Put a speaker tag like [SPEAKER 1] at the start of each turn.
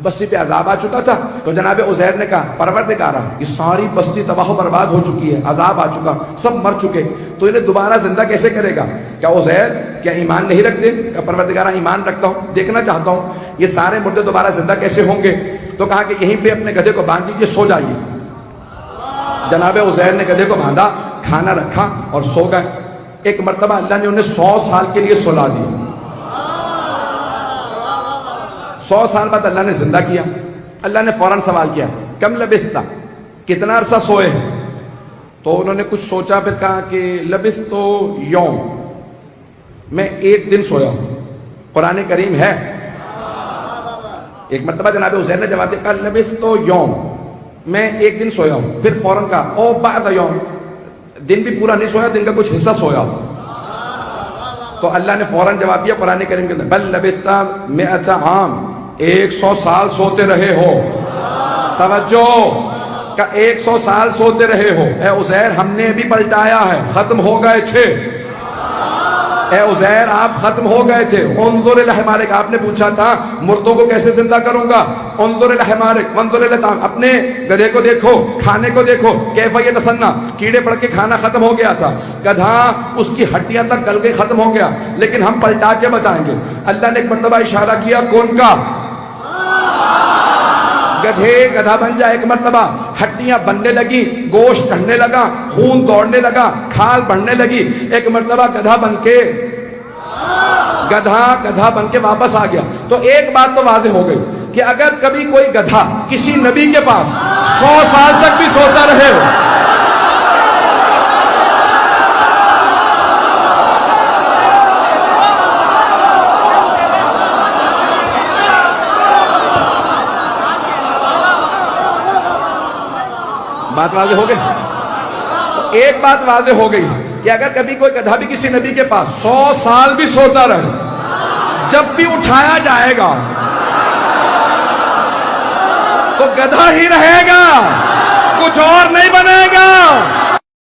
[SPEAKER 1] بستی پہ عذاب آ چکا تھا. تو جناب عزیر نے کہا پروردگارا یہ ساری بستی تباہ و برباد ہو چکی ہے, عذاب آ چکا, سب مر چکے, تو انہیں دوبارہ زندہ کیسے کرے گا؟ کیا عزیر کیا ایمان نہیں رکھتے؟ کیا پروردگارا ایمان رکھتا ہوں, دیکھنا چاہتا ہوں یہ سارے مردے دوبارہ زندہ کیسے ہوں گے. تو کہا کہ یہیں پہ اپنے گدھے کو باندھ دیجیے, سو جائیے. جناب عزیر نے گدھے کو باندھا, کھانا رکھا اور سو گئے. ایک مرتبہ اللہ نے انہیں 100 سال کے لیے سلا دیا. 100 سال بعد اللہ نے زندہ کیا. اللہ نے فوراً سوال کیا کم لبثت, کتنا عرصہ سوئے ہیں؟ تو انہوں نے کچھ سوچا, پھر کہا کہ لبثت یوم, میں 1 دن سویا ہوں. قرآن کریم ہے. ایک مرتبہ جناب عزیر نے جواب دیا کہا لبثت یوم, میں 1 دن سویا ہوں. پھر فوراً کہا او بعد یوم, دن بھی پورا نہیں سویا, دن کا کچھ حصہ سویا ہوں. تو اللہ نے فوراً جواب دیا قرآن کریم کے اندر بل لبثت 100 عام, 100 سال سوتے رہے ہو. توجہ کہ 100 سال سوتے رہے ہو. اے عزیر ہم نے بھی پلٹایا ہے, ختم ہو گئے تھے. اے عزیر آپ ختم ہو گئے تھے. انظر الحمارک, آپ نے پوچھا تھا مردوں کو کیسے زندہ کروں گا. انظر الحمارک وانظر الطعام, اپنے گدھے کو دیکھو, کھانے کو دیکھو. کیف یتصنع, کیڑے پڑ کے کھانا ختم ہو گیا تھا. گدھا اس کی ہڈیاں تک گل کے ختم ہو گیا, لیکن ہم پلٹا کے بتائیں گے. اللہ نے ایک مرتبہ اشارہ کیا کون کا؟ گدھے گدھا بن جائے. ایک مرتبہ ہڈیاں بننے لگی, گوشت چڑھنے لگا, خون دوڑنے لگا, کھال بڑھنے لگی. ایک مرتبہ گدھا بن کے واپس آ گیا. تو ایک بات تو واضح ہو گئی کہ اگر کبھی کوئی گدھا کسی نبی کے پاس 100 سال تک بھی سوتا رہے, بات واضح ہو گئی. ایک بات واضح ہو گئی کہ اگر کبھی کوئی گدھا بھی کسی نبی کے پاس 100 سال بھی سوتا رہے, جب بھی اٹھایا جائے گا تو گدھا ہی رہے گا, کچھ اور نہیں بنے گا.